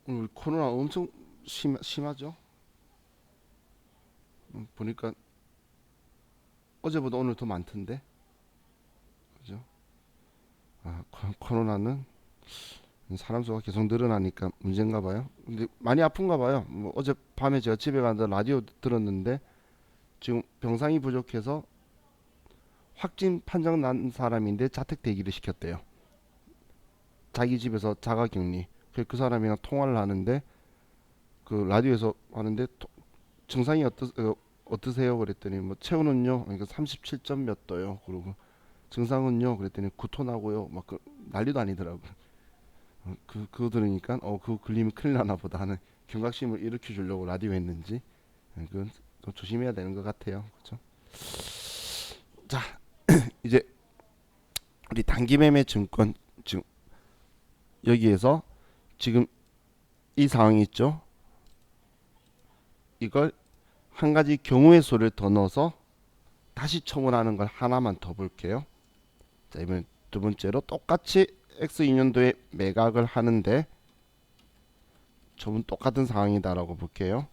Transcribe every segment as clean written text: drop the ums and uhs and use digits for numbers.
오늘 코로나 엄청 심하죠? 보니까 어제보다 오늘 더 많던데, 그죠? 코로나는 사람 수가 계속 늘어나니까 문제인가 봐요. 근데 많이 아픈가 봐요. 뭐 어제 밤에 제가 집에 가서 라디오 들었는데 지금 병상이 부족해서 확진 판정 난 사람인데 자택 대기를 시켰대요. 자기 집에서 자가격리. 그 사람이랑 통화를 하는데 그 라디오에서 하는데 증상이 어떠세요? 그랬더니 뭐 체온은요, 그러니까 37점 몇 도요. 그리고 증상은요, 그랬더니 구토나고요. 막 난리도 아니더라고. 그거 들으니까 그거 걸리면 큰일 나나 보다 하는 경각심을 일으켜 주려고 라디오 했는지 그건 좀 조심해야 되는 것 같아요. 그렇죠? 자, 이제 우리 단기매매 증권 지금 여기에서 지금 이 상황이 있죠. 이걸 한 가지 경우의 수를 더 넣어서 다시 처분하는 걸 하나만 더 볼게요. 자, 이번 두 번째로 똑같이 X2년도에 매각을 하는데 처분 똑같은 상황이다라고 볼게요.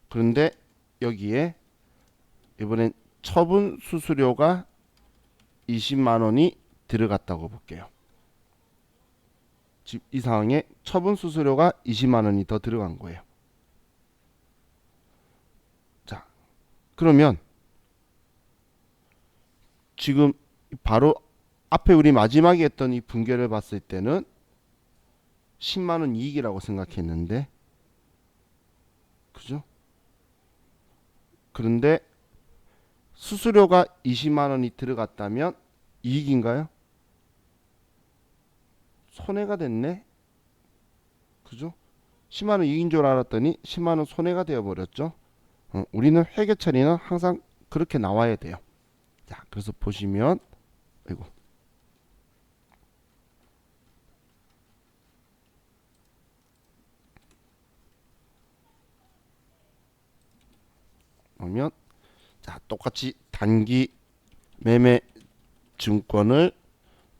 그런데 여기에 이번엔 처분 수수료가 20만 원이 들어갔다고 볼게요. 즉 이 상황에 처분 수수료가 20만 원이 더 들어간 거예요. 자, 그러면 지금 바로 앞에 우리 마지막에 했던 이 분계를 봤을 때는 10만 원 이익이라고 생각했는데, 그죠? 그런데 수수료가 20만 원이 들어갔다면 이익인가요? 손해가 됐네. 그죠? 10만 원 이익인 줄 알았더니 10만 원 손해가 되어 버렸죠. 우리는 회계 처리는 항상 그렇게 나와야 돼요. 자, 그래서 보시면 아이고. 그러면 자, 똑같이 단기 매매 증권을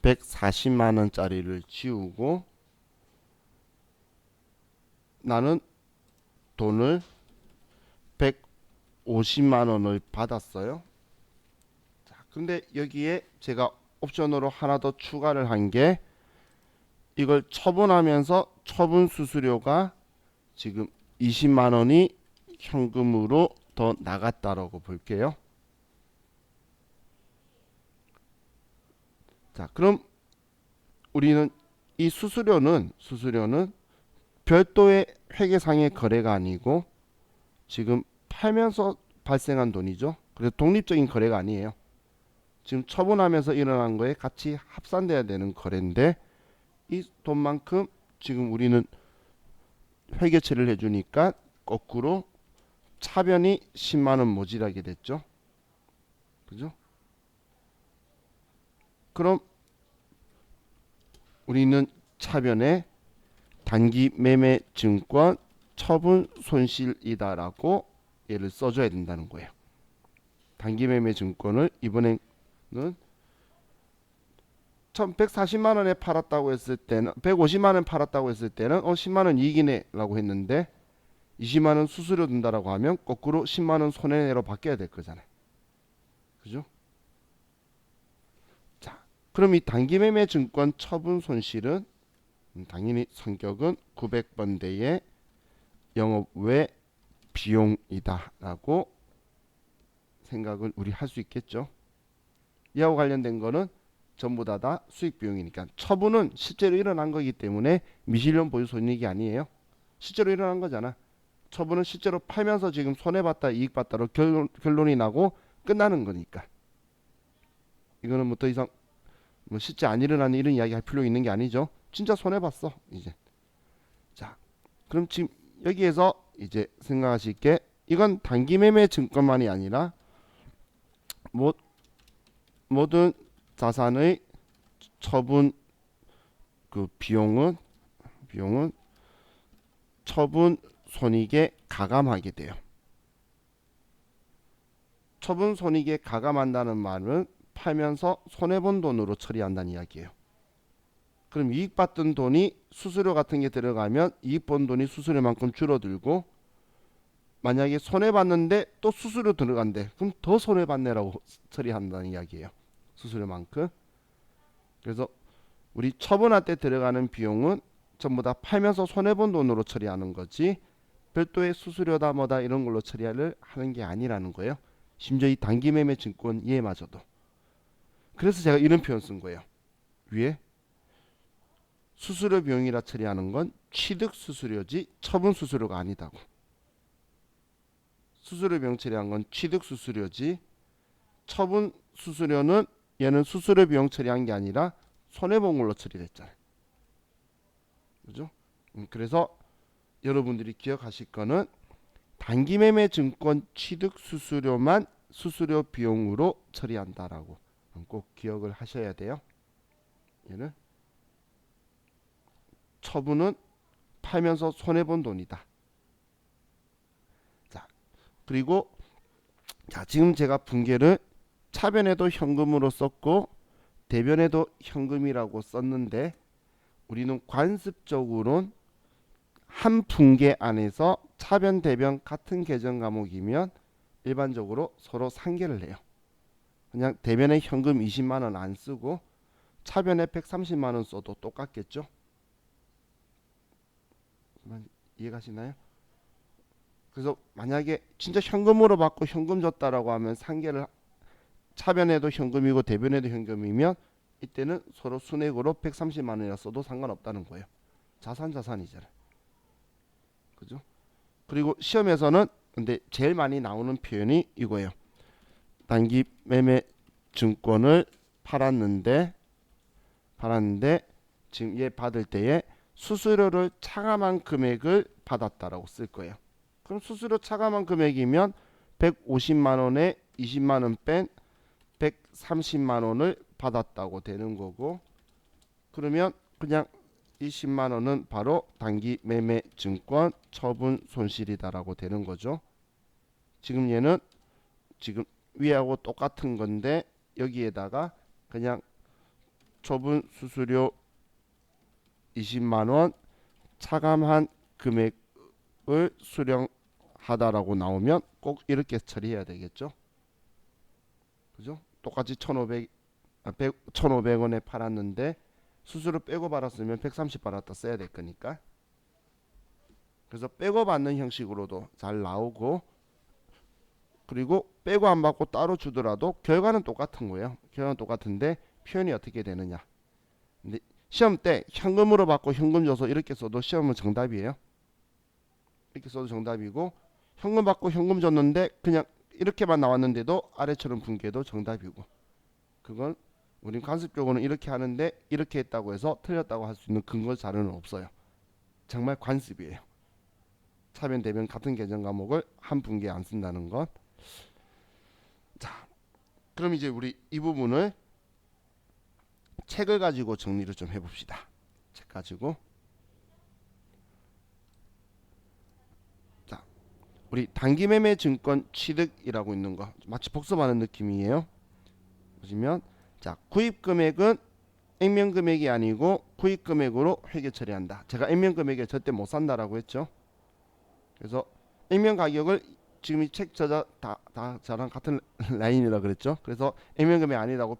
140만 원짜리를 지우고 나는 돈을 150만 원을 받았어요. 자, 근데 여기에 제가 옵션으로 하나 더 추가를 한 게 이걸 처분하면서 처분 수수료가 지금 20만 원이 현금으로 더 나갔다라고 볼게요. 자, 그럼 우리는 이 수수료는 별도의 회계상의 거래가 아니고 지금 팔면서 발생한 돈이죠. 그래서 독립적인 거래가 아니에요. 지금 처분하면서 일어난 거에 같이 합산돼야 되는 거래인데 이 돈만큼 지금 우리는 회계 처리를 해주니까 거꾸로 차변이 10만 원 모자라게 됐죠. 그죠? 그럼 우리는 차변에 단기 매매 증권 처분 손실이다라고 얘를 써줘야 된다는 거예요. 단기 매매 증권을 이번에는 140만 원에 팔았다고 했을 때는 150만 원 팔았다고 했을 때는 10만 원 이익이네라고 했는데 20만 원 수수료 든다라고 하면 거꾸로 10만 원 손해내로 바뀌어야 될 거잖아요. 그죠? 자, 그럼 이 단기 매매 증권 처분 손실은 당연히 성격은 900번대의 영업 외 비용이다라고 생각을 우리 할 수 있겠죠. 이하고 관련된 거는 전부 다 수익 비용이니까 처분은 실제로 일어난 거기 때문에 미실현 보유 손익이 아니에요. 실제로 일어난 거잖아. 처분은 실제로 팔면서 지금 손해봤다 이익봤다로 결론이 나고 끝나는 거니까 이거는 뭐 더 이상 뭐 실제 안 일어나는 이런 이야기 할 필요 있는 게 아니죠. 진짜 손해봤어 이제. 자, 그럼 지금 여기에서 이제 생각하실 게 이건 단기 매매 증권만이 아니라 뭐 모든 자산의 처분 그 비용은 처분 손익에 가감하게 돼요. 처분 손익에 가감한다는 말은 팔면서 손해본 돈으로 처리한다는 이야기예요. 그럼 이익 받던 돈이 수수료 같은 게 들어가면 이익 번 돈이 수수료만큼 줄어들고, 만약에 손해 봤는데 또 수수료 들어간대. 그럼 더 손해 봤네라고 처리한다는 이야기예요. 수수료만큼. 그래서 우리 처분할 때 들어가는 비용은 전부 다 팔면서 손해 본 돈으로 처리하는 거지, 별도의 수수료다 뭐다 이런 걸로 처리를 하는 게 아니라는 거예요. 심지어 이 단기 매매 증권 이해마저도. 그래서 제가 이런 표현 쓴 거예요. 위에 수수료 비용이라 처리하는 건 취득 수수료지 처분 수수료가 아니다고. 수수료 비용 처리한 건 취득 수수료지, 처분 수수료는 얘는 수수료 비용 처리한 게 아니라 손해본 걸로 처리됐잖아요. 그죠? 그래서 여러분들이 기억하실 거는 단기 매매 증권 취득 수수료만 수수료 비용으로 처리한다라고 꼭 기억을 하셔야 돼요. 얘는 처분은 팔면서 손해본 돈이다. 자, 그리고 자, 지금 제가 분계를 차변에도 현금으로 썼고 대변에도 현금이라고 썼는데, 우리는 관습적으로는 한 분계 안에서 차변 대변 같은 계정 과목이면 일반적으로 서로 상계를 해요. 그냥 대변에 현금 20만 원 안 쓰고 차변에 130만 원 써도 똑같겠죠? 이해가시나요? 그래서 만약에 진짜 현금으로 받고 현금 줬다라고 하면 상계를, 차변에도 현금이고 대변에도 현금이면 이때는 서로 순액으로 130만 원이라 써도 상관없다는 거예요. 자산이잖아요. 그죠? 그리고 시험에서는 근데 제일 많이 나오는 표현이 이거예요. 단기 매매 증권을 팔았는데 지금 얘 받을 때에 수수료를 차감한 금액을 받았다라고 쓸 거예요. 그럼 수수료 차감한 금액이면 150만 원에 20만 원 뺀 130만 원을 받았다고 되는 거고, 그러면 그냥 20만 원은 바로 단기 매매 증권 처분 손실이다라고 되는 거죠. 지금 얘는 지금 위하고 똑같은 건데 여기에다가 그냥 처분 수수료 20만 원 차감한 금액을 수령하다라고 나오면 꼭 이렇게 처리해야 되겠죠. 그죠? 똑같이 1,500원에 팔았는데 수수료 빼고 받았으면 130 받았다 써야 될 거니까. 그래서 빼고 받는 형식으로도 잘 나오고, 그리고 빼고 안 받고 따로 주더라도 결과는 똑같은 거예요. 결과는 똑같은데 표현이 어떻게 되느냐. 근데 시험 때 현금으로 받고 현금 줘서 이렇게 써도 시험은 정답이에요. 이렇게 써도 정답이고, 현금 받고 현금 줬는데 그냥 이렇게만 나왔는데도 아래처럼 분계도 정답이고, 그건 우린 관습적으로는 이렇게 하는데 이렇게 했다고 해서 틀렸다고 할 수 있는 근거 자료는 없어요. 정말 관습이에요. 차변 대변 같은 계정 과목을 한 분기에 안 쓴다는 것. 자, 그럼 이제 우리 이 부분을 책을 가지고 정리를 좀 해봅시다. 책 가지고. 자, 우리 단기 매매 증권 취득이라고 있는 거 마치 복습하는 느낌이에요. 보시면 자, 구입 금액은 액면 금액이 아니고 구입 금액으로 회계 처리한다. 제가 액면 금액에 절대 못 산다라고 했죠. 그래서 액면 가격을 지금 이 책 저자 다 저랑 같은 라인이라 그랬죠. 그래서 액면 금액 아니라고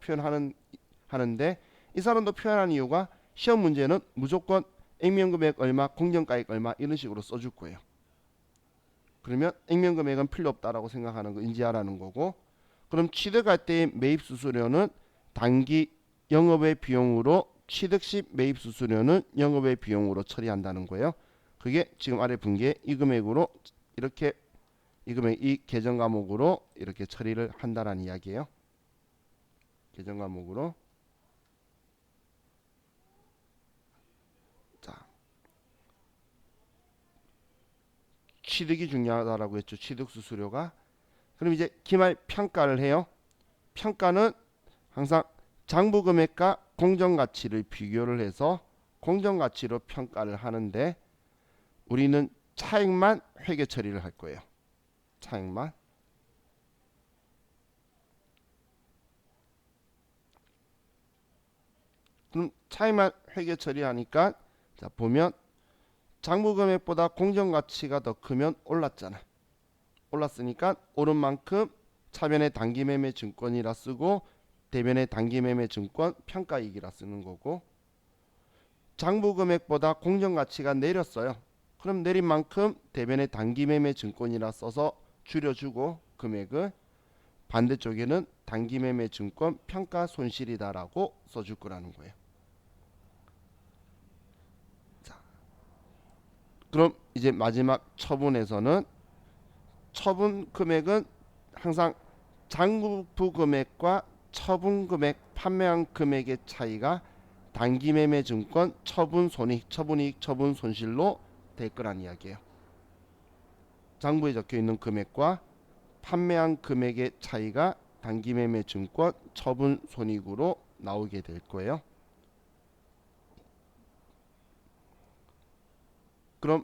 하는데, 이 사람도 표현한 이유가 시험 문제는 무조건 액면 금액 얼마, 공정가액 얼마 이런 식으로 써줄 거예요. 그러면 액면 금액은 필요 없다라고 생각하는 거 인지하라는 거고, 그럼 취득할 때의 매입 수수료는 단기 영업의 비용으로, 취득 시 매입 수수료는 영업의 비용으로 처리한다는 거예요. 그게 지금 아래 분기에 이 금액으로 이렇게 이 금액 이 계정 과목으로 이렇게 처리를 한다라는 이야기예요. 계정 과목으로. 자, 취득이 중요하다라고 했죠. 취득 수수료가. 그럼 이제 기말 평가를 해요. 평가는 항상 장부 금액과 공정 가치를 비교를 해서 공정 가치로 평가를 하는데, 우리는 차액만 회계 처리를 할 거예요. 차액만. 그럼 차익만 회계 처리하니까 자 보면 장부 금액보다 공정 가치가 더 크면 올랐잖아. 올랐으니까 오른 만큼 차변의 단기 매매 증권이라 쓰고 대변의 단기 매매 증권 평가이익이라 쓰는 거고, 장부 금액보다 공정 가치가 내렸어요. 그럼 내린 만큼 대변의 단기 매매 증권이라 써서 줄여주고 금액을, 반대쪽에는 단기 매매 증권 평가 손실이다라고 써줄 거라는 거예요. 자, 그럼 이제 마지막 처분에서는 처분 금액은 항상 장부 금액과 처분 금액, 판매한 금액의 차이가 단기 매매 증권 처분 손익, 처분이익, 처분 손실로 될 거란 이야기예요. 장부에 적혀 있는 금액과 판매한 금액의 차이가 단기 매매 증권 처분 손익으로 나오게 될 거예요. 그럼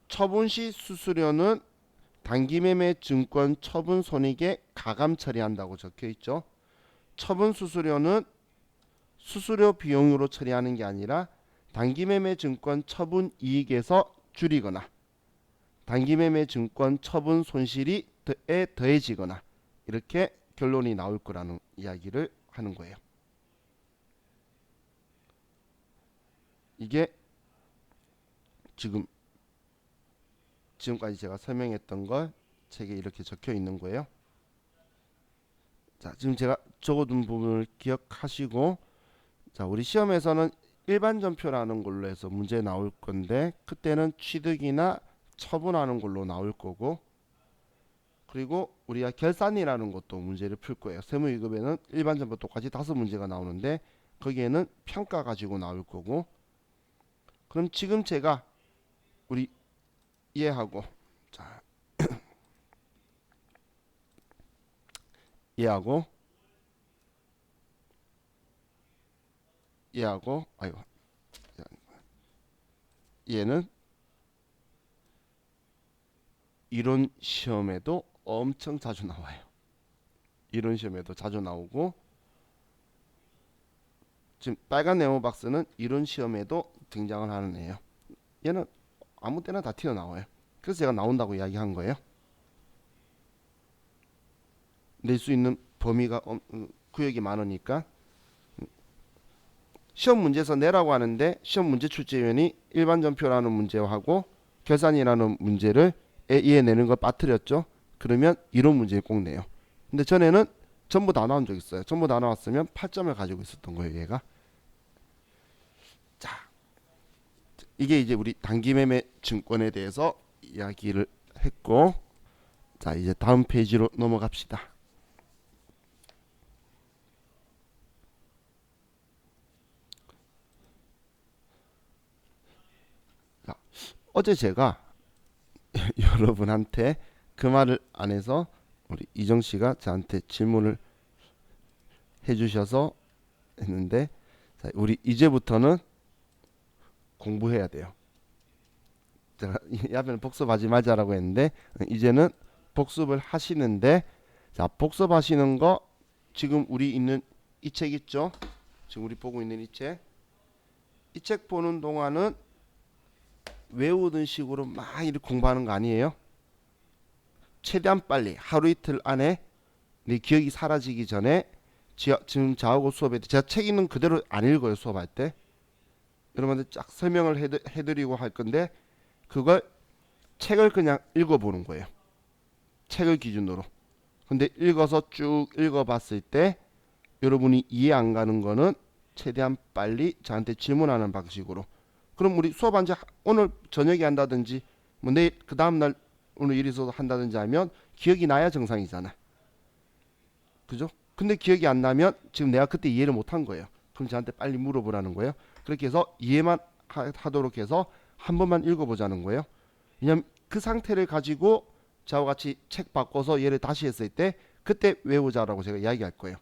처분 시 수수료는 단기 매매 증권 처분 손익에 가감 처리한다고 적혀 있죠. 처분 수수료는 수수료 비용으로 처리하는 게 아니라 단기 매매 증권 처분 이익에서 줄이거나 단기 매매 증권 처분 손실에 더해지거나 이렇게 결론이 나올 거라는 이야기를 하는 거예요. 이게 지금까지 제가 설명했던 걸 책에 이렇게 적혀 있는 거예요. 자, 지금 제가 적어둔 부분을 기억하시고, 자, 우리 시험에서는 일반 전표라는 걸로 해서 문제 나올 건데 그때는 취득이나 처분하는 걸로 나올 거고, 그리고 우리가 결산이라는 것도 문제를 풀 거예요. 세무위급에는 일반 전표 똑같이 5문제가 나오는데 거기에는 평가 가지고 나올 거고, 그럼 지금 제가 우리 이해하고, 자 이해하고 아이고, 얘는 이론 시험에도 엄청 자주 나와요. 이론 시험에도 자주 나오고, 지금 빨간 네모 박스는 이론 시험에도 등장을 하는 애예요. 얘는 아무 때나 다 튀어나와요. 그래서 제가 나온다고 이야기한 거예요. 낼 수 있는 범위가 구역이 많으니까. 시험 문제에서 내라고 하는데 시험 문제 출제위원이 일반 전표라는 문제하고 결산이라는 문제를 이해내는 걸 빠뜨렸죠. 그러면 이론 문제를 꼭 내요. 근데 전에는 전부 다 나온 적 있어요. 전부 다 나왔으면 8점을 가지고 있었던 거예요, 얘가. 자, 이게 이제 우리 단기 매매 증권에 대해서 이야기를 했고, 자, 이제 다음 페이지로 넘어갑시다. 자, 어제 제가 여러분한테 그 말을 안 해서 우리 이정 씨가 저한테 질문을 해주셔서 했는데, 자, 우리 이제부터는 공부해야 돼요. 제가 야변 복습하지 말자라고 했는데 이제는 복습을 하시는데, 자, 복습하시는 거 지금 우리 있는 이 책 있죠? 지금 우리 보고 있는 이 책, 이 책 보는 동안은 외우던 식으로 막 이렇게 공부하는 거 아니에요. 최대한 빨리 하루 이틀 안에 내 기억이 사라지기 전에, 지금 저하고 수업에 제가 책 있는 그대로 안 읽어요. 수업할 때 여러분한테 쫙 설명을 해드리고 할 건데 그걸 책을 그냥 읽어보는 거예요. 책을 기준으로. 근데 읽어서 쭉 읽어봤을 때 여러분이 이해 안 가는 거는 최대한 빨리 저한테 질문하는 방식으로. 그럼 우리 수업한 지 오늘 저녁에 한다든지 뭐 내일 그 다음날 오늘 일이 있어서 한다든지 하면 기억이 나야 정상이잖아. 그죠? 근데 기억이 안 나면 지금 내가 그때 이해를 못한 거예요. 그럼 저한테 빨리 물어보라는 거예요. 그렇게 해서 이해만 하도록 해서 한 번만 읽어보자는 거예요. 왜냐면 그 상태를 가지고 저와 같이 책 바꿔서 얘를 다시 했을 때 그때 외우자라고 제가 이야기할 거예요.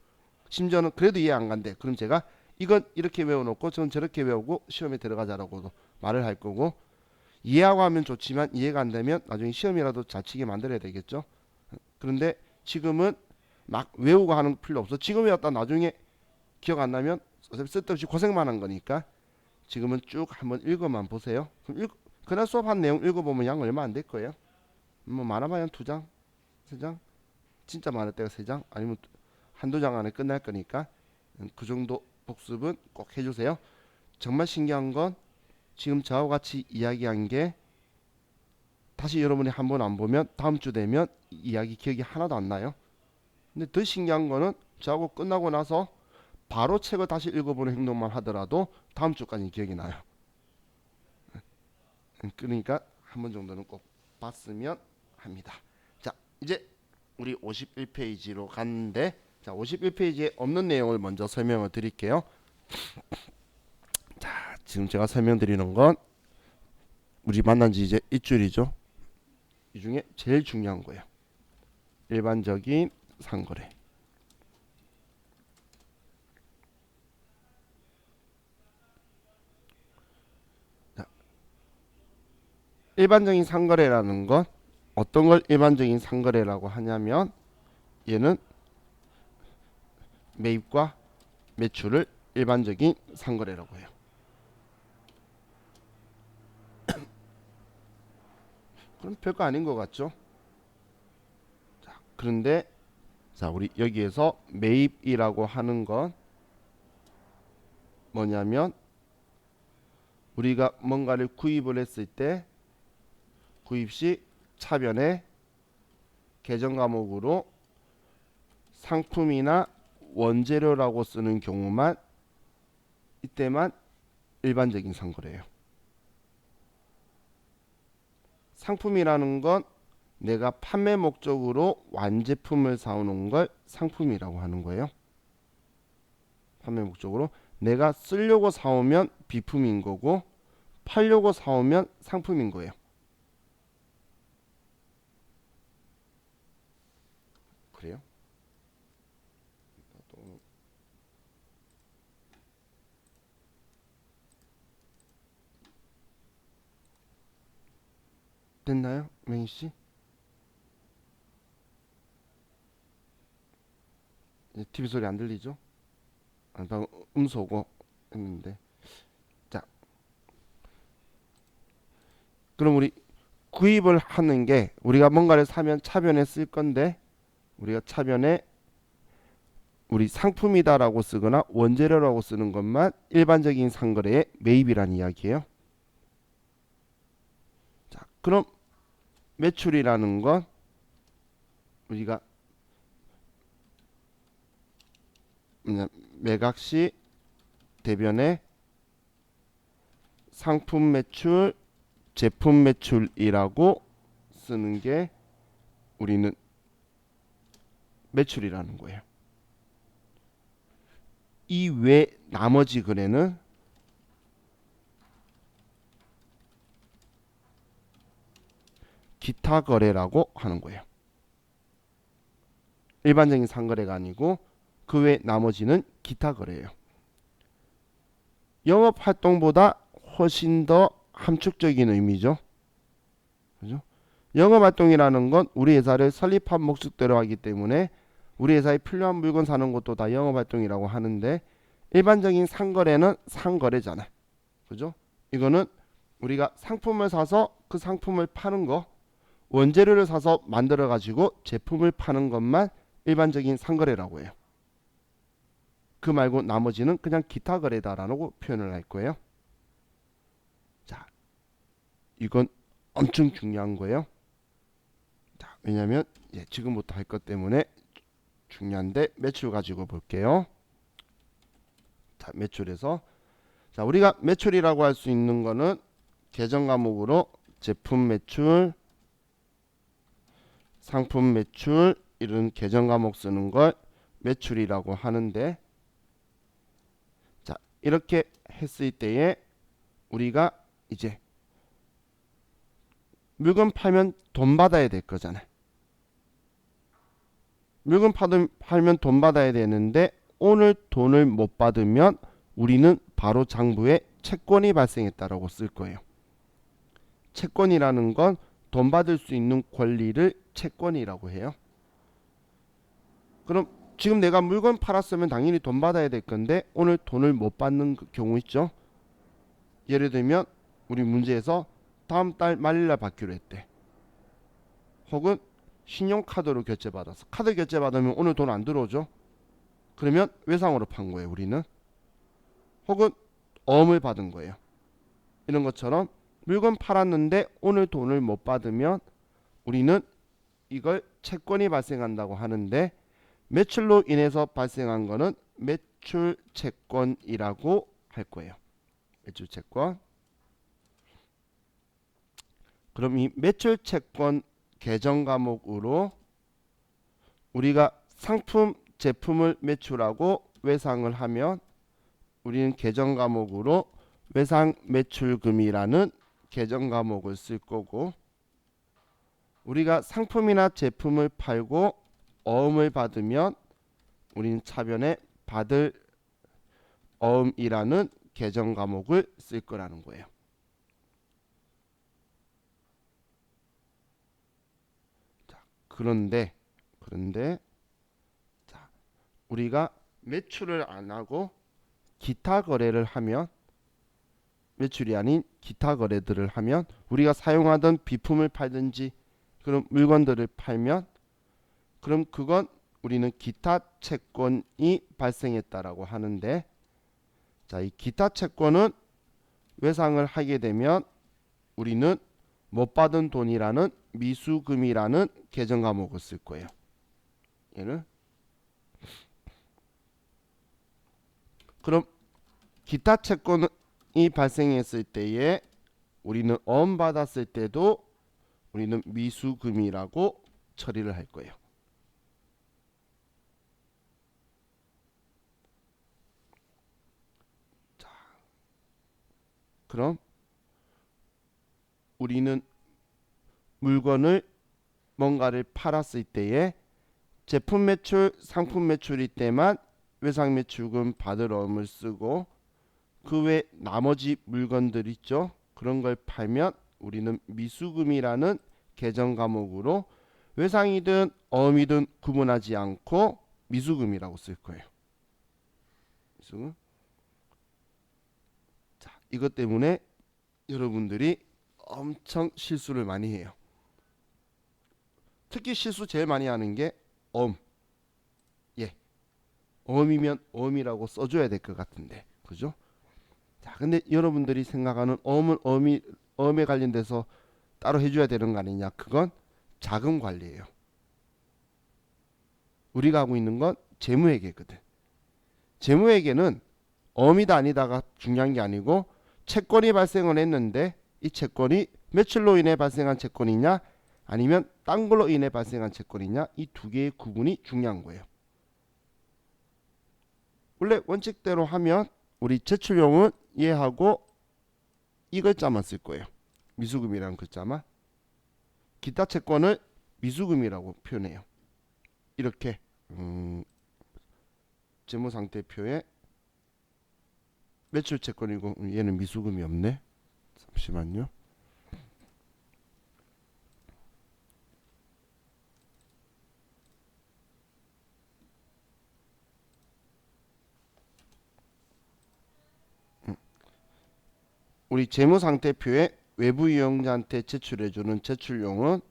심지어는 그래도 이해 안 간대. 그럼 제가 이건 이렇게 외워놓고 저는 저렇게 외우고 시험에 들어가자라고도 말을 할 거고, 이해하고 하면 좋지만 이해가 안 되면 나중에 시험이라도 잘 치게 만들어야 되겠죠. 그런데 지금은 막 외우고 하는 필요 없어. 지금 외웠다 나중에 기억 안 나면 어차피 쓸데없이 고생만 한 거니까 지금은 쭉 한번 읽어만 보세요. 그럼 그날 수업한 내용 읽어보면 양 얼마 안 될 거예요. 뭐 많아봐야 두 장, 세 장, 진짜 많을 때가 세 장, 아니면 한두 장 안에 끝날 거니까 그 정도 복습은 꼭 해주세요. 정말 신기한 건 지금 저와 같이 이야기한 게 다시 여러분이 한번 안 보면 다음 주 되면 이야기 기억이 하나도 안 나요. 근데 더 신기한 거는 저하고 끝나고 나서 바로 책을 다시 읽어보는 행동만 하더라도 다음 주까지 기억이 나요. 그러니까 한 번 정도는 꼭 봤으면 합니다. 자, 이제 우리 51페이지로 갔는데, 자, 51페이지에 없는 내용을 먼저 설명을 드릴게요. 자, 지금 제가 설명드리는 건 우리 만난 지 이제 일주일이죠. 이 중에 제일 중요한 거예요. 일반적인 상거래. 자, 일반적인 상거래라는 건 어떤 걸 일반적인 상거래라고 하냐면 얘는 매입과 매출을 일반적인 상거래라고 해요. 그럼 별거 아닌 것 같죠? 자, 그런데 자, 우리 여기에서 매입이라고 하는 건 뭐냐면 우리가 뭔가를 구입을 했을 때 구입 시 차변에 계정 과목으로 상품이나 원재료라고 쓰는 경우만 이때만 일반적인 상거래예요. 상품이라는 건 내가 판매 목적으로 완제품을 사오는 걸 상품이라고 하는 거예요. 판매 목적으로 내가 쓰려고 사오면 비품인 거고 팔려고 사오면 상품인 거예요. 그래요? 됐나요? 맹희씨? TV 소리 안 들리죠? 방금 음소 오고 했는데. 자, 그럼 우리 구입을 하는 게 우리가 뭔가를 사면 차변에 쓸 건데 우리가 차변에 우리 상품이다라고 쓰거나 원재료라고 쓰는 것만 일반적인 상거래의 매입이란 이야기예요. 자, 그럼 매출이라는 건 우리가 매각 시 대변에 상품 매출, 제품 매출이라고 쓰는 게 우리는 매출이라는 거예요. 이 외 나머지 거래는 기타 거래라고 하는 거예요. 일반적인 상거래가 아니고 그 외 나머지는 기타 거래예요. 영업 활동보다 훨씬 더 함축적인 의미죠. 그죠? 영업 활동이라는 건 우리 회사를 설립한 목적대로 하기 때문에 우리 회사에 필요한 물건 사는 것도 다 영업 활동이라고 하는데 일반적인 상거래는 상거래잖아요. 그죠? 이거는 우리가 상품을 사서 그 상품을 파는 거, 원재료를 사서 만들어 가지고 제품을 파는 것만 일반적인 상거래라고 해요. 그 말고 나머지는 그냥 기타 거래다라고 표현을 할 거예요. 자, 이건 엄청 중요한 거예요. 자, 왜냐면 지금부터 할 것 때문에 중요한데 매출 가지고 볼게요. 자, 매출에서 자, 우리가 매출이라고 할 수 있는 거는 계정 과목으로 제품 매출, 상품 매출 이런 계정 과목 쓰는 걸 매출이라고 하는데 자, 이렇게 했을 때에 우리가 이제 물건 팔면 돈 받아야 될 거잖아요. 물건 팔면 돈 받아야 되는데 오늘 돈을 못 받으면 우리는 바로 장부에 채권이 발생했다라고 쓸 거예요. 채권이라는 건 돈 받을 수 있는 권리를 채권이라고 해요. 그럼 지금 내가 물건 팔았으면 당연히 돈 받아야 될 건데 오늘 돈을 못 받는 경우 있죠. 예를 들면 우리 문제에서 다음 달 말일날 받기로 했대. 혹은 신용카드로 결제받았어. 카드 결제받으면 오늘 돈 안 들어오죠. 그러면 외상으로 판 거예요, 우리는. 혹은 어음을 받은 거예요. 이런 것처럼 물건 팔았는데 오늘 돈을 못 받으면 우리는 이걸 채권이 발생한다고 하는데, 매출로 인해서 발생한 거는 매출 채권이라고 할 거예요. 매출 채권. 그럼 이 매출 채권 계정 과목으로 우리가 상품 제품을 매출하고 외상을 하면 우리는 계정 과목으로 외상 매출금이라는 계정 과목을 쓸 거고, 우리가 상품이나 제품을 팔고 어음을 받으면 우리는 차변에 받을 어음이라는 계정 과목을 쓸 거라는 거예요. 자, 그런데 자, 우리가 매출을 안 하고 기타 거래를 하면, 매출이 아닌 기타 거래들을 하면, 우리가 사용하던 비품을 팔든지 그런 물건들을 팔면, 그럼 그건 우리는 기타 채권이 발생했다라고 하는데, 자, 이 기타 채권은 외상을 하게 되면 우리는 못 받은 돈이라는 미수금이라는 계정 과목을 쓸 거예요. 얘는 그럼 기타 채권이 발생했을 때에 우리는 어음 받았을 때도 우리는 미수금이라고 처리를 할 거예요. 자, 그럼 우리는 물건을 뭔가를 팔았을 때에 제품 매출, 상품 매출일 때만 외상 매출금 받을 어음을 쓰고, 그 외 나머지 물건들 있죠. 그런 걸 팔면 우리는 미수금이라는 계정 과목으로 외상이든 어음이든 구분하지 않고 미수금이라고 쓸 거예요. 미수금. 자, 이것 때문에 여러분들이 엄청 실수를 많이 해요. 특히 실수 제일 많이 하는 게 어음. 예, 어음이면 어음이라고 써줘야 될 것 같은데, 그죠? 자, 근데 여러분들이 생각하는 어음은 어음에 관련돼서 따로 해줘야 되는 거 아니냐? 그건 자금 관리예요. 우리가 하고 있는 건 재무회계거든. 재무회계는 어음이다 아니다가 중요한 게 아니고, 채권이 발생을 했는데 이 채권이 매출로 인해 발생한 채권이냐 아니면 딴 걸로 인해 발생한 채권이냐, 이 두 개의 구분이 중요한 거예요. 원래 원칙대로 하면 우리 제출용은 얘하고 이 글자만 쓸 거예요. 미수금이라는 글자만. 기타 채권을 미수금이라고 표현해요. 이렇게 재무상태표에 매출 채권이고 얘는 미수금이 없네. 잠시만요. 우리 재무상태표에 외부 이용자한테 제출해주는 제출용은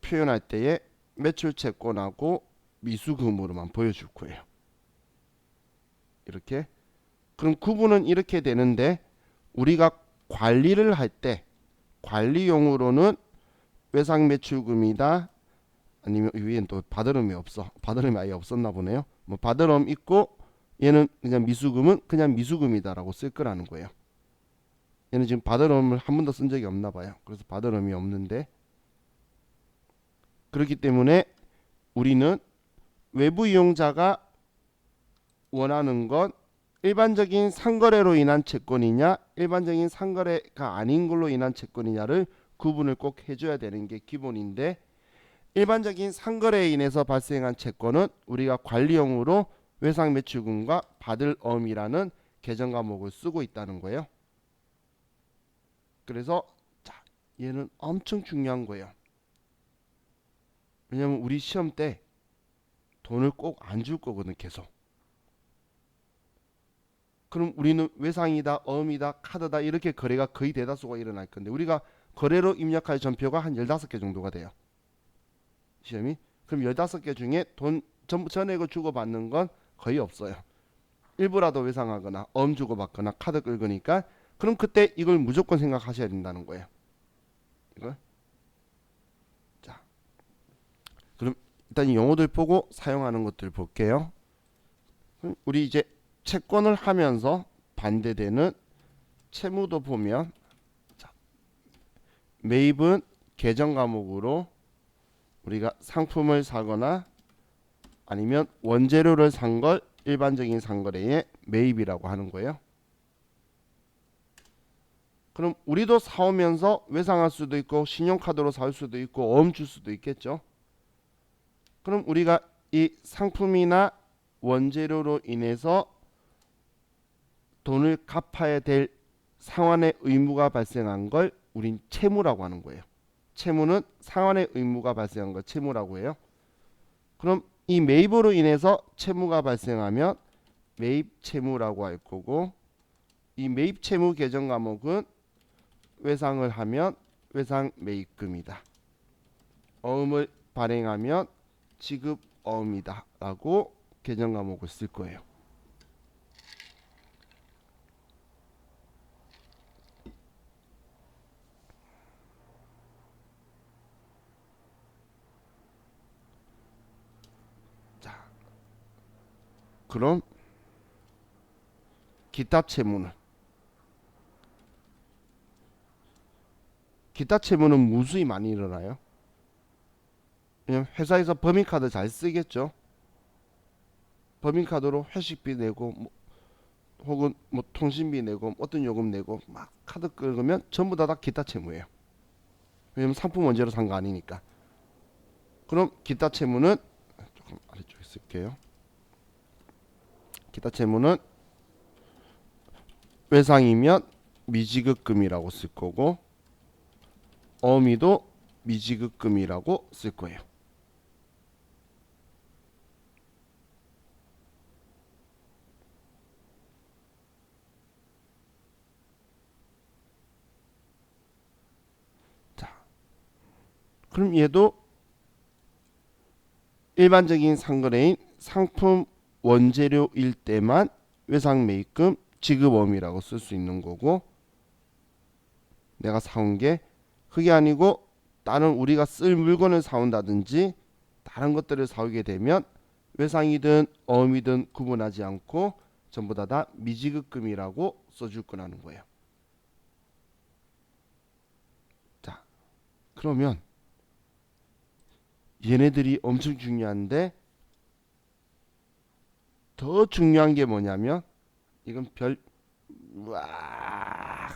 표현할 때에 매출 채권하고 미수금으로만 보여줄 거예요. 이렇게. 그럼 구분은 이렇게 되는데, 우리가 관리를 할 때 관리용으로는 외상 매출금이다, 아니면 위엔 또 받으름이 없어. 받으름이 아예 없었나 보네요. 뭐 받으름 있고 얘는 그냥 미수금은 그냥 미수금이다라고 쓸 거라는 거예요. 얘는 지금 받으름을 한 번도 쓴 적이 없나 봐요. 그래서 받으름이 없는데, 그렇기 때문에 우리는 외부 이용자가 원하는 건 일반적인 상거래로 인한 채권이냐 일반적인 상거래가 아닌 걸로 인한 채권이냐를 구분을 꼭 해줘야 되는 게 기본인데, 일반적인 상거래에 인해서 발생한 채권은 우리가 관리용으로 외상 매출금과 받을 어음이라는 계정 과목을 쓰고 있다는 거예요. 그래서 자, 얘는 엄청 중요한 거예요. 왜냐면 우리 시험 때 돈을 꼭 안 줄 거거든 계속. 그럼 우리는 외상이다, 어음이다, 카드다 이렇게 거래가 거의 대다수가 일어날 건데 우리가 거래로 입력할 전표가 한 15개 정도가 돼요. 시험이. 그럼 15개 중에 돈 전액을 주고받는 건 거의 없어요. 일부라도 외상하거나 어음 주고받거나 카드 긁으니까 그럼 그때 이걸 무조건 생각하셔야 된다는 거예요. 이걸. 자, 그럼 일단 이 용어들 보고 사용하는 것들 볼게요. 우리 이제 채권을 하면서 반대되는 채무도 보면 자, 매입은 계정 과목으로 우리가 상품을 사거나 아니면 원재료를 산 걸 일반적인 상거래의 매입이라고 하는 거예요. 그럼 우리도 사오면서 외상할 수도 있고 신용카드로 살 수도 있고 어음 줄 수도 있겠죠. 그럼 우리가 이 상품이나 원재료로 인해서 돈을 갚아야 될 상환의 의무가 발생한 걸 우린 채무라고 하는 거예요. 채무는 상환의 의무가 발생한 걸 채무라고 해요. 그럼 이 매입으로 인해서 채무가 발생하면 매입 채무라고 할 거고 이 매입 채무 계정 과목은 외상을 하면 외상 매입금이다. 어음을 발행하면 지급 어음이다 라고 계정 과목을 쓸 거예요. 자, 그럼 기타 채무는 무수히 많이 일어나요. 왜냐면 회사에서 법인카드 잘 쓰겠죠. 법인카드로 회식비 내고 혹은 통신비 내고 어떤 요금 내고 막 카드 긁으면 전부 다 기타 채무예요. 왜냐면 상품 원재료 산 거 아니니까. 그럼 기타 채무는 조금 아래쪽에 쓸게요. 기타 채무는 외상이면 미지급금이라고 쓸 거고 어미도 미지급금이라고 쓸 거예요. 자, 그럼 얘도 일반적인 상거래인 상품 원재료일 때만 외상 매입금 지급어미라고 쓸 수 있는 거고 내가 사온 게 그게 아니고 다른 우리가 쓸 물건을 사온다든지 다른 것들을 사오게 되면 외상이든 어음이든 구분하지 않고 전부 다 미지급금이라고 써줄 거라는 거예요. 자, 그러면 얘네들이 엄청 중요한데 더 중요한 게 뭐냐면 이건 와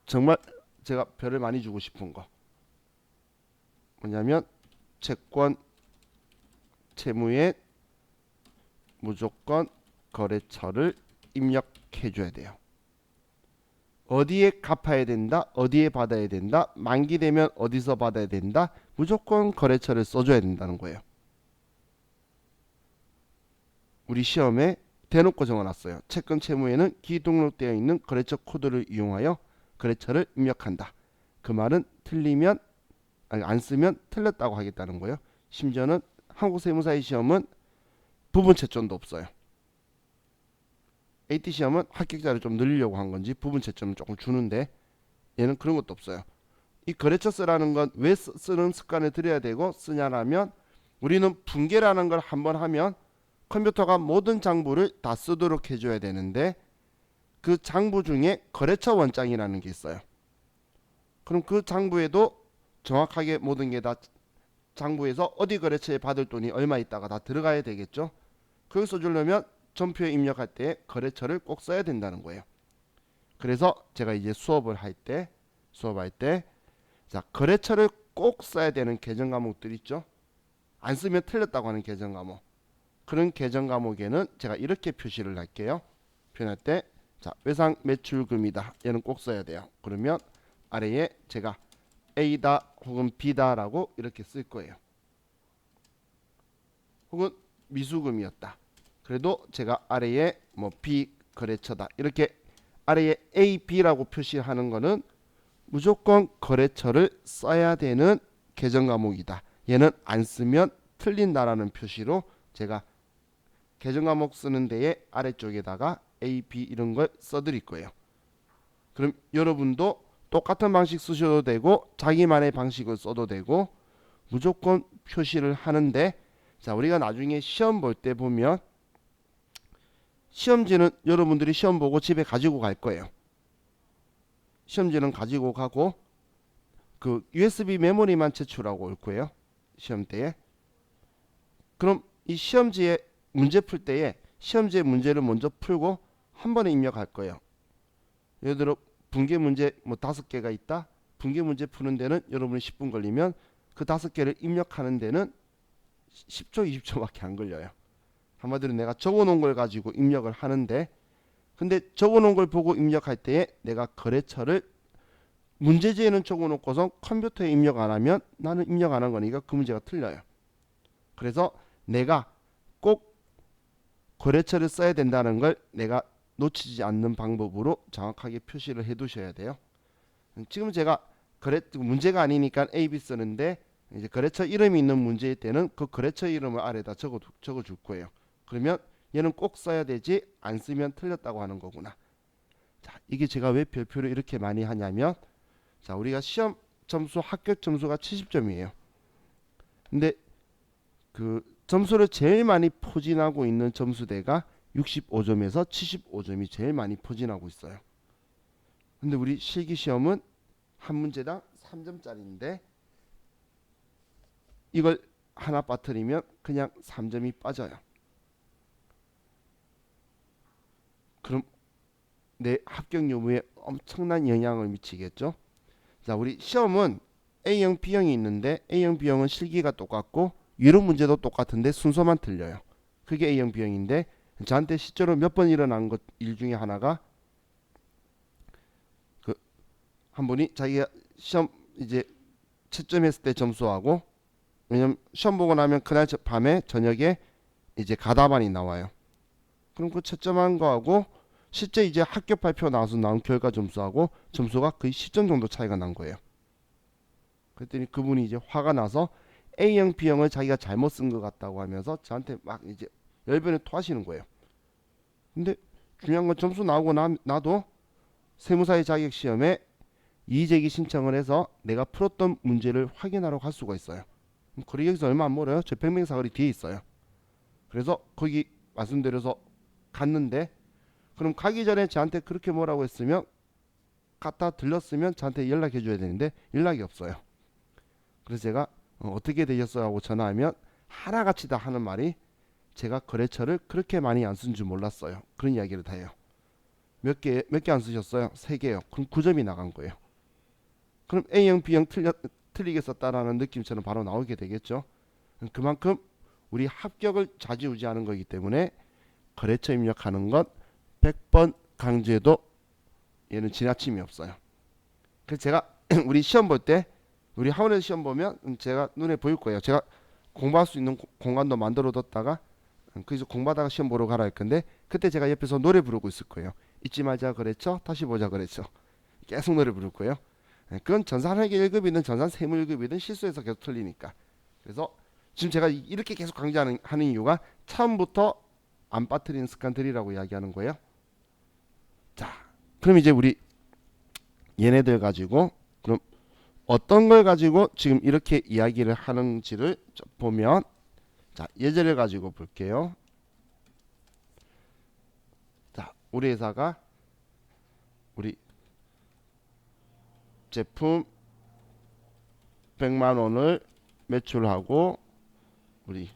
정말 제가 별을 많이 주고 싶은 거 뭐냐면 채권 채무에 무조건 거래처를 입력해 줘야 돼요. 어디에 갚아야 된다, 어디에 받아야 된다, 만기되면 어디서 받아야 된다, 무조건 거래처를 써줘야 된다는 거예요. 우리 시험에 대놓고 적어놨어요. 채권 채무에는 기등록되어 있는 거래처 코드를 이용하여 거래처를 입력한다. 그 말은 틀리면 아니, 안 쓰면 틀렸다고 하겠다는 거예요. 심지어는 한국세무사의 시험은 부분 채점도 없어요. AT 시험은 합격자를 좀 늘리려고 한 건지 부분 채점을 조금 주는데 얘는 그런 것도 없어요. 이 거래처 쓰라는 건 왜 쓰는 습관을 들여야 되고 쓰냐라면 우리는 분계라는 걸 한번 하면 컴퓨터가 모든 장부를 다 쓰도록 해줘야 되는데 그 장부 중에 거래처 원장이라는 게 있어요. 그럼 그 장부에도 정확하게 모든 게 다 장부에서 어디 거래처에 받을 돈이 얼마 있다가 다 들어가야 되겠죠. 그걸 써주려면 전표에 입력할 때 거래처를 꼭 써야 된다는 거예요. 그래서 제가 이제 수업할 때 자, 거래처를 꼭 써야 되는 계정 과목들 있죠. 안 쓰면 틀렸다고 하는 계정 과목. 그런 계정 과목에는 제가 이렇게 표시를 할게요. 표현할 때 자, 외상 매출금이다. 얘는 꼭 써야 돼요. 그러면 아래에 제가 A다 혹은 B다라고 이렇게 쓸 거예요. 혹은 미수금이었다. 그래도 제가 아래에 뭐 B 거래처다 이렇게 아래에 A, B라고 표시하는 거는 무조건 거래처를 써야 되는 계정 과목이다. 얘는 안 쓰면 틀린다라는 표시로 제가 계정 과목 쓰는 데에 아래쪽에다가 A, B 이런 걸 써드릴 거예요. 그럼 여러분도 똑같은 방식 쓰셔도 되고 자기만의 방식을 써도 되고 무조건 표시를 하는데, 자 우리가 나중에 시험 볼 때 보면 시험지는 여러분들이 시험 보고 집에 가지고 갈 거예요. 시험지는 가지고 가고 그 USB 메모리만 제출하고 올 거예요. 시험 때에. 그럼 이 시험지에 문제 풀 때에 시험지의 문제를 먼저 풀고 한 번에 입력할 거예요. 예를 들어 분계 문제 뭐 5개가 있다. 분계 문제 푸는 데는 여러분이 10분 걸리면 그 5개를 입력하는 데는 10초, 20초밖에 안 걸려요. 한마디로 내가 적어놓은 걸 가지고 입력을 하는데, 근데 적어놓은 걸 보고 입력할 때에 내가 거래처를 문제지에는 적어놓고서 컴퓨터에 입력 안 하면 나는 입력 안 한 거니까 그 문제가 틀려요. 그래서 내가 꼭 거래처를 써야 된다는 걸 내가 놓치지 않는 방법으로 정확하게 표시를 해 두셔야 돼요. 지금 제가 문제가 아니니까 A, B 쓰는데 이제 거래처 이름이 있는 문제일 때는 그 거래처 이름을 아래다 적어 줄 거예요. 그러면 얘는 꼭 써야 되지 안 쓰면 틀렸다고 하는 거구나. 자, 이게 제가 왜 별표를 이렇게 많이 하냐면, 자 우리가 시험 점수 합격 점수가 70점이에요. 근데 그 점수를 제일 많이 포진하고 있는 점수대가 65점에서 75점이 제일 많이 포진하고 있어요. 근데 우리 실기시험은 한 문제당 3점짜리인데 이걸 하나 빠뜨리면 그냥 3점이 빠져요. 그럼 내 합격 여부에 엄청난 영향을 미치겠죠. 자 우리 시험은 A형, B형이 있는데 A형, B형은 실기가 똑같고 유형 문제도 똑같은데 순서만 틀려요. 그게 A형, B형인데 저한테 실제로 몇 번 일어난 일 중에 하나가 그 한 분이 자기가 시험 이제 채점했을 때 점수하고, 왜냐면 시험 보고 나면 그날 밤에 저녁에 이제 가다반이 나와요. 그럼 그 채점한 거하고 실제 이제 합격 발표 나와서 나온 결과 점수하고 점수가 거의 10점 정도 차이가 난 거예요. 그랬더니 그분이 이제 화가 나서 A형, B형을 자기가 잘못 쓴 것 같다고 하면서 저한테 막 이제 열변을 토하시는 거예요. 근데 중요한 건 점수 나오고 나도 세무사의 자격시험에 이의제기 신청을 해서 내가 풀었던 문제를 확인하러 갈 수가 있어요. 거리 여기서 얼마 안 멀어요. 저 백맹사거리 뒤에 있어요. 그래서 거기 말씀드려서 갔는데, 그럼 가기 전에 저한테 그렇게 뭐라고 했으면 갔다 들렸으면 저한테 연락해 줘야 되는데 연락이 없어요. 그래서 제가 어떻게 되셨어요 하고 전화하면 하나같이 다 하는 말이 제가 거래처를 그렇게 많이 안 쓴 줄 몰랐어요. 그런 이야기를 다 해요. 몇 개 안 쓰셨어요? 3개요. 그럼 9점이 나간 거예요. 그럼 A형, B형 틀리게 썼다라는 느낌처럼 바로 나오게 되겠죠. 그만큼 우리 합격을 좌지우지하는 거기 때문에 거래처 입력하는 것 100번 강조해도 얘는 지나침이 없어요. 그래서 제가 우리 시험 볼 때 우리 학원에서 시험 보면 제가 눈에 보일 거예요. 제가 공부할 수 있는 공간도 만들어 뒀다가 거기서 공부하다가 시험 보러 가라 할 건데 그때 제가 옆에서 노래 부르고 있을 거예요. 잊지 말자 그랬죠. 다시 보자 그랬죠. 계속 노래 부를 거예요. 그건 전산회계 1급이든 전산 세무 1급이든 실수해서 계속 틀리니까. 그래서 지금 제가 이렇게 계속 강조하는 이유가 처음부터 안 빠뜨리는 습관들이라고 이야기하는 거예요. 자, 그럼 이제 우리 얘네들 가지고 그럼 어떤 걸 가지고 지금 이렇게 이야기를 하는지를 보면, 자 예제를 가지고 볼게요. 자 우리 회사가 우리 제품 100만 원을 매출하고 우리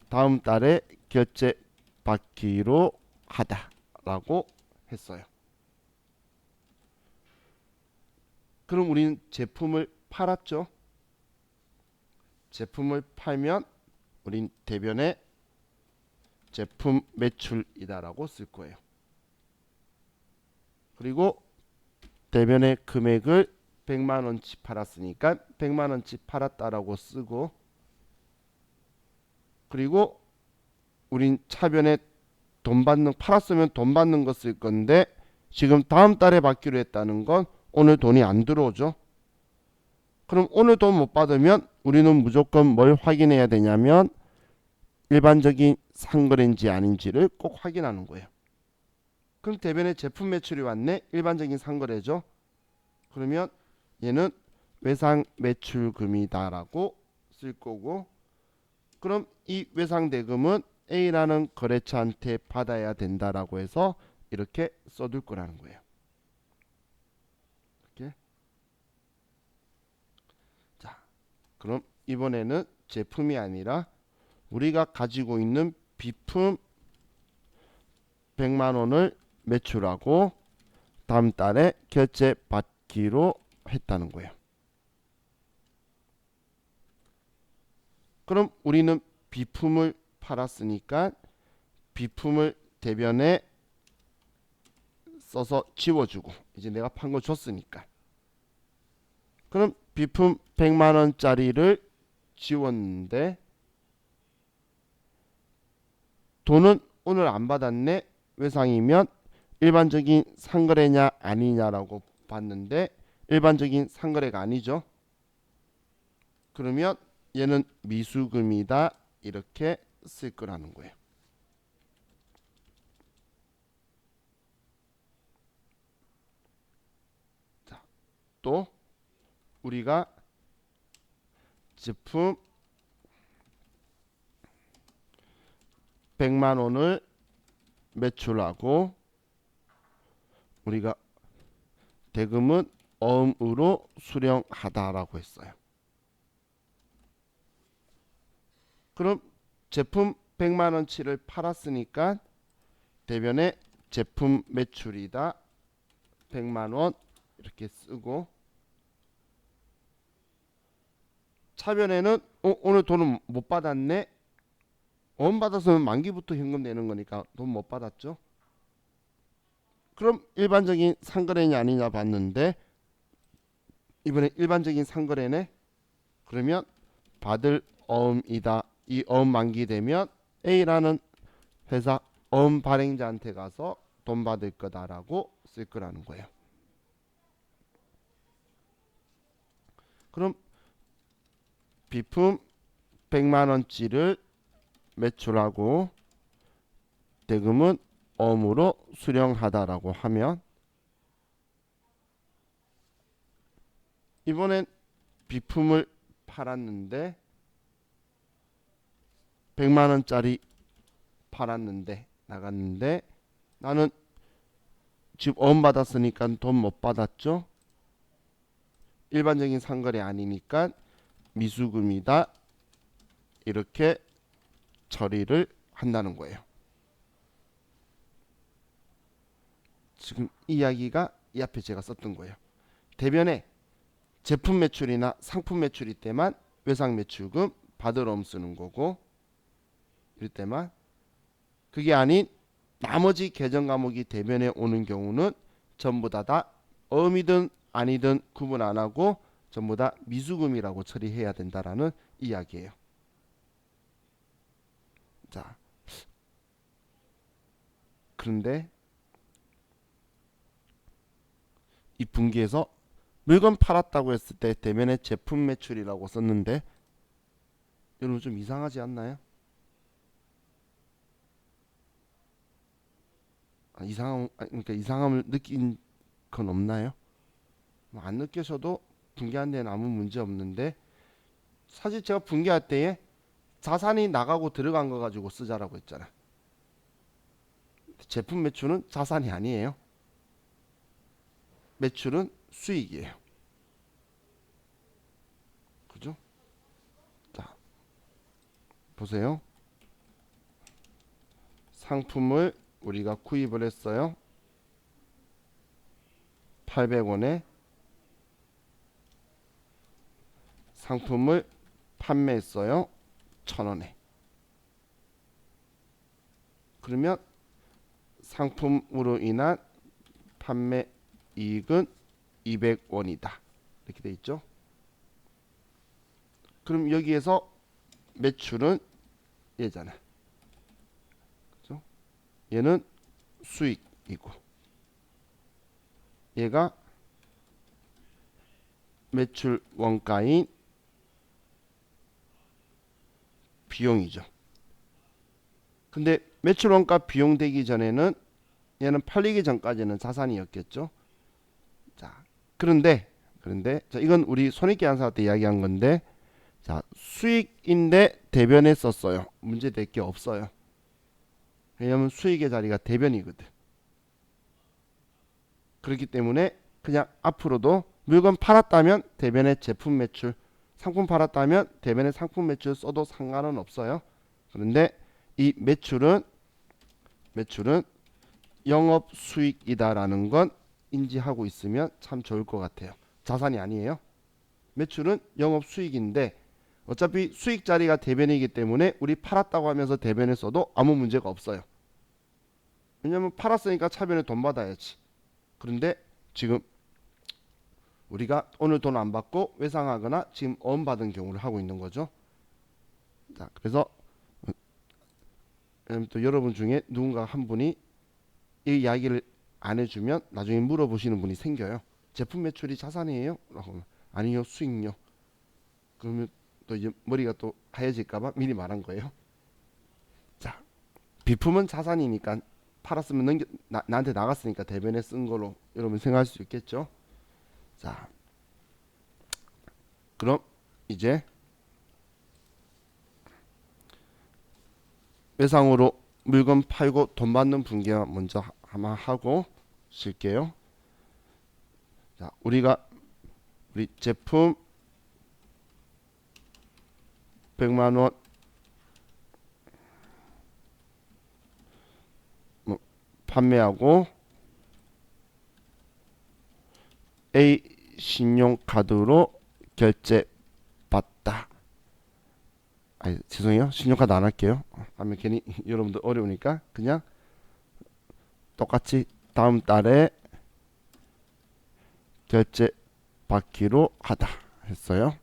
다음 달에 결제 받기로 하다라고 했어요. 그럼 우리는 제품을 팔았죠. 제품을 팔면 우린 대변에 제품 매출이다라고 쓸 거예요. 그리고 대변의 금액을 100만 원치 팔았으니까 100만 원치 팔았다라고 쓰고, 그리고 우린 차변에 돈 받는 팔았으면 돈 받는 거 쓸 건데 지금 다음 달에 받기로 했다는 건 오늘 돈이 안 들어오죠. 그럼 오늘 돈 못 받으면 우리는 무조건 뭘 확인해야 되냐면 일반적인 상거래인지 아닌지를 꼭 확인하는 거예요. 그럼 대변에 제품 매출이 왔네. 일반적인 상거래죠. 그러면 얘는 외상 매출금이다라고 쓸 거고, 그럼 이 외상 대금은 A라는 거래처한테 받아야 된다라고 해서 이렇게 써둘 거라는 거예요. 이렇게. 자, 그럼 이번에는 제품이 아니라 우리가 가지고 있는 비품 100만 원을 매출하고 다음 달에 결제 받기로 했다는 거예요. 그럼 우리는 비품을 팔았으니까 비품을 대변에 써서 지워주고, 이제 내가 판 거 줬으니까. 그럼 비품 100만 원짜리를 지웠는데 돈은 오늘 안 받았네. 외상이면 일반적인 상거래냐 아니냐라고 봤는데 일반적인 상거래가 아니죠. 그러면 얘는 미수금이다 이렇게 쓸 거라는 거예요. 자, 또 우리가 제품 100만 원을 매출하고 우리가 대금은 어음으로 수령하다라고 했어요. 그럼 제품 100만 원치를 팔았으니까 대변에 제품 매출이다 100만 원 이렇게 쓰고, 차변에는 오늘 돈은 못 받았네. 원 받았으면 만기부터 현금 내는 거니까 돈 못 받았죠. 그럼 일반적인 상거래냐 아니냐 봤는데 이번에 일반적인 상거래네. 그러면 받을 어음이다. 이 어음 만기되면 A라는 회사 어음 발행자한테 가서 돈 받을 거다라고 쓸 거라는 거예요. 그럼 비품 100만 원치를 매출하고 대금은 어음으로 수령하다라고 하면 이번엔 비품을 팔았는데 100만 원짜리 팔았는데 나갔는데 나는 지금 어음 받았으니까 돈 못 받았죠. 일반적인 상거래 아니니까 미수금이다 이렇게 처리를 한다는 거예요. 지금 이야기가 이 앞에 제가 썼던 거예요. 대변에 제품 매출이나 상품 매출일 때만 외상 매출금 받을 어음 쓰는 거고, 이럴 때만, 그게 아닌 나머지 계정 과목이 대변에 오는 경우는 전부 다 어음이든 아니든 구분 안 하고 전부 다 미수금이라고 처리해야 된다라는 이야기예요. 자, 그런데 이 분기에서 물건 팔았다고 했을 때 대면에 제품 매출이라고 썼는데 여러분 좀 이상하지 않나요? 그러니까 이상함을 느낀 건 없나요? 안 느끼셔도 분기한 데는 아무 문제 없는데, 사실 제가 분기할 때에 자산이 나가고 들어간 거 가지고 쓰자라고 했잖아. 제품 매출은 자산이 아니에요. 매출은 수익이에요. 그죠? 자, 보세요. 상품을 우리가 구입을 했어요. 800원에 상품을 판매했어요. 1000원에. 그러면 상품으로 인한 판매 이익은 200원이다. 이렇게 돼 있죠. 그럼 여기에서 매출은 얘잖아. 얘는 수익이고 얘가 매출 원가인 비용이죠. 근데 매출 원가 비용 되기 전에는 얘는 팔리기 전까지는 자산이었겠죠. 자, 그런데 자, 이건 우리 손익계산서 때 이야기한 건데 자, 수익인데 대변에 썼어요. 문제될 게 없어요. 왜냐면 수익의 자리가 대변이거든. 그렇기 때문에 그냥 앞으로도 물건 팔았다면 대변에 제품 매출, 상품 팔았다면 대변에 상품 매출 써도 상관은 없어요. 그런데 이 매출은 영업 수익이다라는 건 인지하고 있으면 참 좋을 것 같아요. 자산이 아니에요. 매출은 영업 수익인데 어차피 수익 자리가 대변이기 때문에 우리 팔았다고 하면서 대변에 써도 아무 문제가 없어요. 왜냐면 팔았으니까 차변에 돈 받아야지. 그런데 지금 우리가 오늘 돈 안 받고 외상하거나 지금 어음 받은 경우를 하고 있는 거죠. 자, 그래서 또 여러분 중에 누군가 한 분이 이 이야기를 안 해주면 나중에 물어보시는 분이 생겨요. 제품 매출이 자산이에요? 라고 하면 아니요, 수익요. 그러면 또 이제 머리가 또 하얘질까봐 미리 말한 거예요. 자, 비품은 자산이니까 팔았으면 나한테 나갔으니까 대변에 쓴 걸로 여러분 생각할 수 있겠죠. 자, 그럼 이제 외상으로 물건 팔고 돈 받는 분계 먼저 한번 하고 쉴게요. 자, 우리 제품 100만원 판매하고 A 신용카드로 결제 받다. 아니, 죄송해요. 신용카드 안 할게요. 하면 괜히 여러분들 어려우니까 그냥 똑같이 다음 달에 결제 받기로 하다 했어요.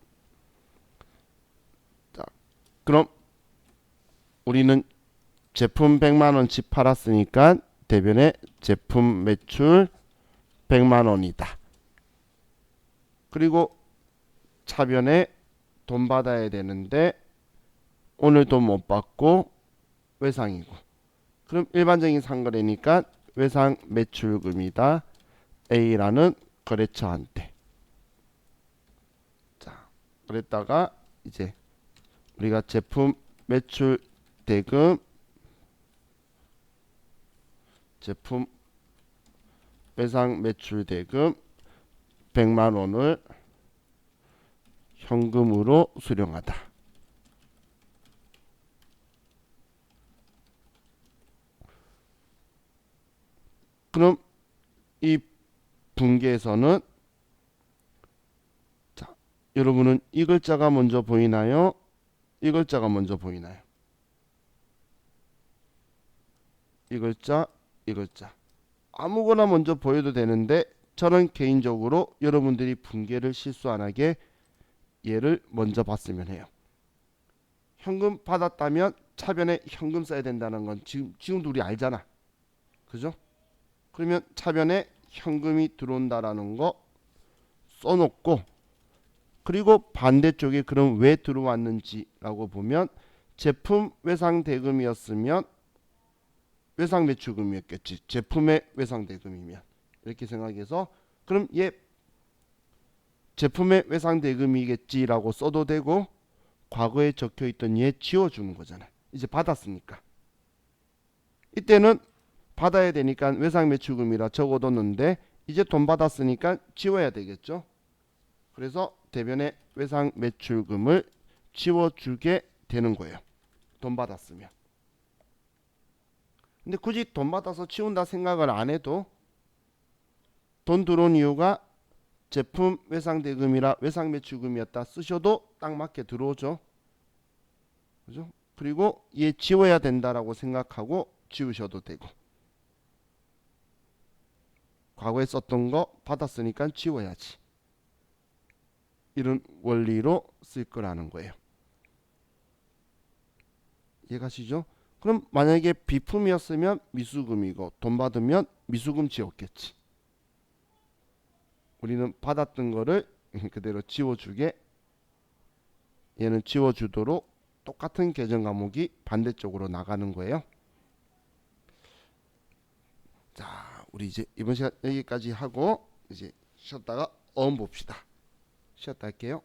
자, 그럼 우리는 제품 100만원치 팔았으니까 대변에 제품 매출 100만원이다. 그리고 차변에 돈 받아야 되는데 오늘 돈 못 받고 외상이고, 그럼 일반적인 상거래니까 외상 매출금이다. A라는 거래처한테. 자, 그랬다가 이제 우리가 제품 매출 대금, 제품 외상 매출 대금 100만원을 현금으로 수령하다. 그럼 이 분계에서는 자, 여러분은 이 글자가 먼저 보이나요? 이 글자가 먼저 보이나요? 이 글자, 이 글자. 아무거나 먼저 보여도 되는데 저는 개인적으로 여러분들이 분계를 실수 안 하게 얘를 먼저 봤으면 해요. 현금 받았다면 차변에 현금 써야 된다는 건 지금도 우리 알잖아. 그죠? 그러면 차변에 현금이 들어온다라는 거 써놓고, 그리고 반대쪽에 그럼 왜 들어왔는지라고 보면 제품 외상 대금이었으면 외상 매출금이었겠지. 제품의 외상 대금이면 이렇게 생각해서 그럼 얘 제품의 외상 대금이겠지라고 써도 되고, 과거에 적혀있던 얘 지워주는 거잖아. 이제 받았으니까. 이때는 받아야 되니까 외상 매출금이라 적어뒀는데 이제 돈 받았으니까 지워야 되겠죠. 그래서 대변에 외상 매출금을 지워주게 되는 거예요. 돈 받았으면. 근데 굳이 돈 받아서 치운다 생각을 안 해도 돈 들어온 이유가 제품 외상 대금이라 외상 매출금이었다 쓰셔도 딱 맞게 들어오죠. 그죠? 그리고 얘 지워야 된다라고 생각하고 지우셔도 되고, 과거에 썼던 거 받았으니까 지워야지. 이런 원리로 쓸 거라는 거예요. 이해가시죠? 그럼 만약에 비품이었으면 미수금이고 돈 받으면 미수금 지웠겠지. 우리는 받았던 거를 그대로 지워주게, 얘는 지워주도록 똑같은 계정 과목이 반대쪽으로 나가는 거예요. 자, 우리 이제 이번 시간 여기까지 하고 이제 쉬었다가 어음 봅시다. 쉬었다 할게요.